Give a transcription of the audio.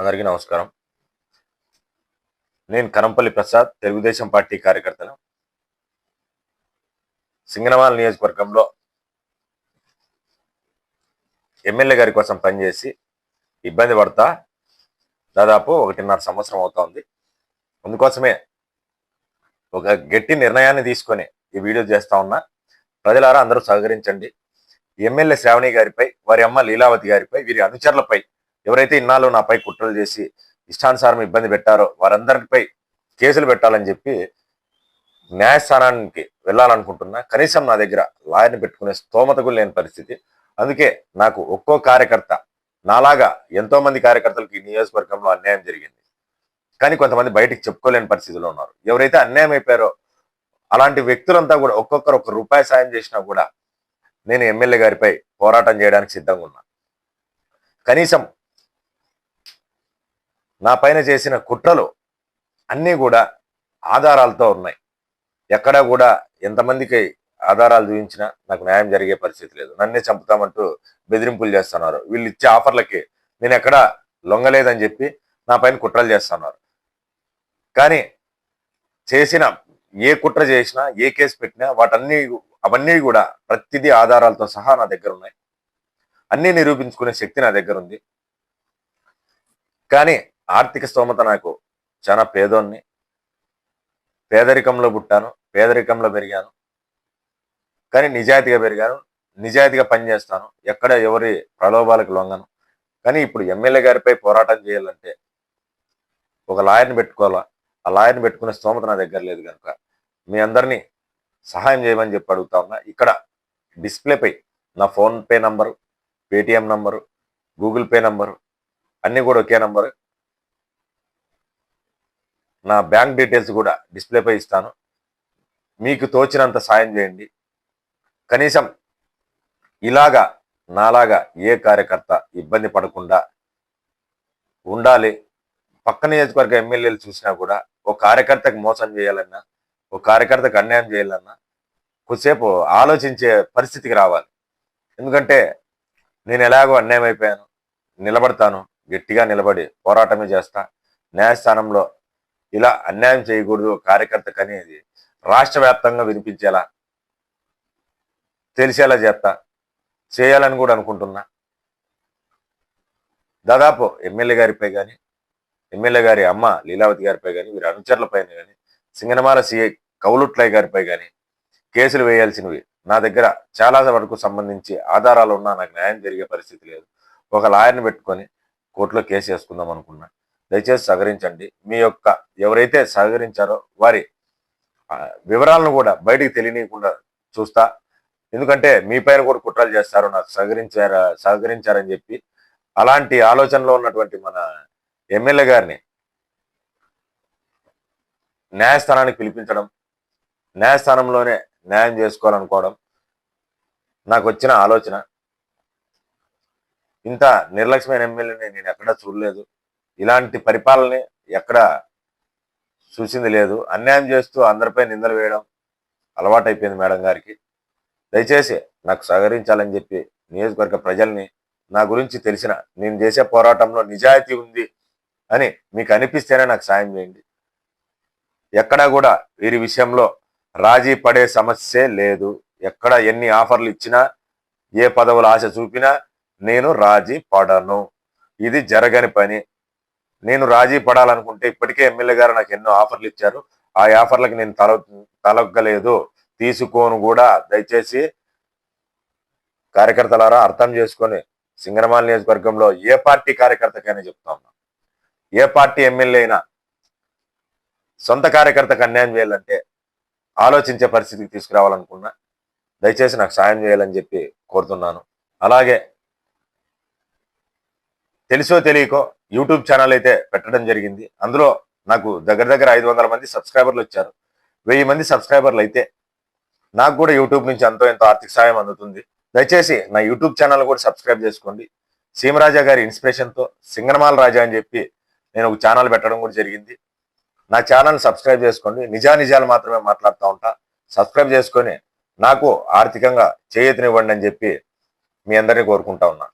అందరికీ నమస్కారం. నేను కనంపల్లి ప్రసాద్, తెలుగుదేశం పార్టీ కార్యకర్తను. సింగనమాల నియోజకవర్గంలో ఎమ్మెల్యే గారి కోసం పనిచేసి ఇబ్బంది పడతా దాదాపు 1.5 సంవత్సరం అవుతోంది. అందుకోసమే ఒక గట్టి నిర్ణయాన్ని తీసుకొని ఈ వీడియో చేస్తా ఉన్నా. ప్రజలారా అందరూ సహకరించండి. ఎమ్మెల్యే శ్రావణి గారిపై, వారి అమ్మ లీలావతి గారిపై, వీరి అనుచరులపై ఎవరైతే ఇన్నాళ్ళు నాపై కుట్రలు చేసి ఇష్టానుసారం ఇబ్బంది పెట్టారో వారందరిపై కేసులు పెట్టాలని చెప్పి న్యాయస్థానానికి వెళ్ళాలనుకుంటున్నా. కనీసం నా దగ్గర లాయర్ని పెట్టుకునే స్తోమత కూడా లేని పరిస్థితి. అందుకే నాకు ఒక్కో కార్యకర్త, నాలాగా ఎంతో మంది కార్యకర్తలకు ఈ నియోజకవర్గంలో అన్యాయం జరిగింది. కానీ కొంతమంది బయటికి చెప్పుకోలేని పరిస్థితిలో ఉన్నారు. ఎవరైతే అన్యాయం అయిపోయారో అలాంటి వ్యక్తులంతా కూడా ఒక్కొక్కరు ₹1 సాయం చేసినా కూడా నేను ఎమ్మెల్యే గారిపై పోరాటం చేయడానికి సిద్ధంగా ఉన్నా. కనీసం నా పైన చేసిన కుట్రలు అన్నీ కూడా ఆధారాలతో ఉన్నాయి. ఎక్కడా కూడా ఎంతమందికి ఆధారాలు చూపించినా నాకు న్యాయం జరిగే పరిస్థితి లేదు. నన్నే చంపుతామంటూ బెదిరింపులు చేస్తున్నారు. వీళ్ళు ఇచ్చే ఆఫర్లకి నేను ఎక్కడా లొంగలేదని చెప్పి నా పైన కుట్రలు చేస్తున్నారు. కానీ చేసిన ఏ కుట్ర చేసినా, ఏ కేసు పెట్టినా అవన్నీ కూడా ప్రతిదీ ఆధారాలతో సహా నా దగ్గర ఉన్నాయి. అన్నీ నిరూపించుకునే శక్తి నా దగ్గర ఉంది. కానీ ఆర్థిక స్తోమత నాకు చాలా పేదోన్ని, పేదరికంలో పుట్టాను, పేదరికంలో పెరిగాను. కానీ నిజాయితీగా పెరిగాను, నిజాయితీగా పనిచేస్తాను, ఎక్కడ ఎవరి ప్రలోభాలకు లొంగను. కానీ ఇప్పుడు ఎమ్మెల్యే గారిపై పోరాటం చేయాలంటే ఒక లాయర్ని పెట్టుకోవాలా. ఆ లాయర్ని పెట్టుకునే స్తోమత నా దగ్గర లేదు. కనుక మీ అందరినీ సహాయం చేయమని చెప్పి అడుగుతా ఉన్నా. ఇక్కడ డిస్ప్లేపై నా PhonePe number, Paytm number, Google pay number అన్నీ కూడా ఒకే నంబరు. నా బ్యాంక్ డీటెయిల్స్ కూడా డిస్ప్లేపై ఇస్తాను. మీకు తోచినంత సాయం చేయండి. కనీసం ఇలాగా నాలాగా ఏ కార్యకర్త ఇబ్బంది పడకుండా ఉండాలి. పక్క నియోజకవర్గ ఎమ్మెల్యేలు చూసినా కూడా ఒక కార్యకర్తకు మోసం చేయాలన్నా, ఒక కార్యకర్తకు అన్యాయం చేయాలన్నా కొద్దిసేపు ఆలోచించే పరిస్థితికి రావాలి. ఎందుకంటే నేను ఎలాగో అన్యాయం అయిపోయాను, నిలబడతాను, గట్టిగా నిలబడి పోరాటమే చేస్తా. న్యాయస్థానంలో ఇలా అన్యాయం చేయకూడదు కార్యకర్తకు అనేది రాష్ట్ర వ్యాప్తంగా వినిపించేలా, తెలిసేలా చేయాలని కూడా అనుకుంటున్నా. దాదాపు ఎమ్మెల్యే గారిపై కానీ, ఎమ్మెల్యే గారి అమ్మ లీలావతి గారిపై కానీ, వీరి అనుచరులపైన కానీ, సింగనమాల సిఐ కౌలుట్లయ్య గారిపై కానీ కేసులు వేయాల్సినవి నా దగ్గర చాలా వరకు సంబంధించి ఆధారాలు ఉన్నా నాకు న్యాయం జరిగే పరిస్థితి లేదు. ఒక లాయర్ని పెట్టుకొని కోర్టులో కేసు వేసుకుందాం అనుకున్నా. దయచేసి సహకరించండి. మీ యొక్క ఎవరైతే సహకరించారో వారి వివరాలను కూడా బయటికి తెలియనీయకుండా చూస్తా. ఎందుకంటే మీ పైన కూడా కుట్రలు చేస్తారు, నాకు సహకరించారని చెప్పి. అలాంటి ఆలోచనలో ఉన్నటువంటి మన ఎమ్మెల్యే గారిని న్యాయస్థానానికి పిలిపించడం, న్యాయస్థానంలోనే న్యాయం చేసుకోవాలనుకోవడం నాకు వచ్చిన ఆలోచన. ఇంత నిర్లక్ష్యమైన ఎమ్మెల్యేని నేను ఎక్కడా చూడలేదు. ఇలాంటి పరిపాలన ఎక్కడ చూసింది లేదు. అన్యాయం చేస్తూ అందరిపై నిందలు వేయడం అలవాటైపోయింది మేడం గారికి. దయచేసి నాకు సహకరించాలని చెప్పి నియోజకవర్గ ప్రజల్ని, నా గురించి తెలిసిన, నేను చేసే పోరాటంలో నిజాయితీ ఉంది అని మీకు అనిపిస్తేనే నాకు సాయం చేయండి. ఎక్కడా కూడా వీరి విషయంలో రాజీ పడే సమస్యే లేదు. ఎక్కడ ఎన్ని ఆఫర్లు ఇచ్చినా, ఏ పదవుల ఆశ చూపినా నేను రాజీ పడను. ఇది జరగని పని. నేను రాజీ పడాలనుకుంటే ఇప్పటికే ఎమ్మెల్యే గారు నాకు ఎన్నో ఆఫర్లు ఇచ్చారు. ఆ ఆఫర్లకు నేను తలొగ్గలేదు, తీసుకోను కూడా. దయచేసి కార్యకర్తలారా అర్థం చేసుకొని, సింగనమాల నియోజకవర్గంలో ఏ పార్టీ కార్యకర్తకైనా చెప్తా ఉన్నా, ఏ పార్టీ ఎమ్మెల్యే అయినా సొంత కార్యకర్తకు అన్యాయం చేయాలంటే ఆలోచించే పరిస్థితికి తీసుకురావాలనుకున్నా. దయచేసి నాకు సాయం చేయాలని చెప్పి కోరుతున్నాను. అలాగే తెలుసో తెలియకో యూట్యూబ్ ఛానల్ అయితే పెట్టడం జరిగింది. అందులో నాకు దగ్గర 500 మంది సబ్స్క్రైబర్లు వచ్చారు. 1000 మంది సబ్స్క్రైబర్లు అయితే నాకు కూడా యూట్యూబ్ నుంచి ఎంతో ఆర్థిక సాయం అందుతుంది. దయచేసి నా యూట్యూబ్ ఛానల్ కూడా సబ్స్క్రైబ్ చేసుకోండి. సీమరాజా గారి ఇన్స్పిరేషన్తో సింగనమాల రాజా అని చెప్పి నేను ఒక ఛానల్ పెట్టడం కూడా జరిగింది. నా ఛానల్ సబ్స్క్రైబ్ చేసుకోండి. నిజాలు మాత్రమే మాట్లాడుతూ ఉంటా. సబ్స్క్రైబ్ చేసుకొని నాకు ఆర్థికంగా చేయూతనివ్వండి అని చెప్పి మీ అందరినీ కోరుకుంటా ఉన్నా.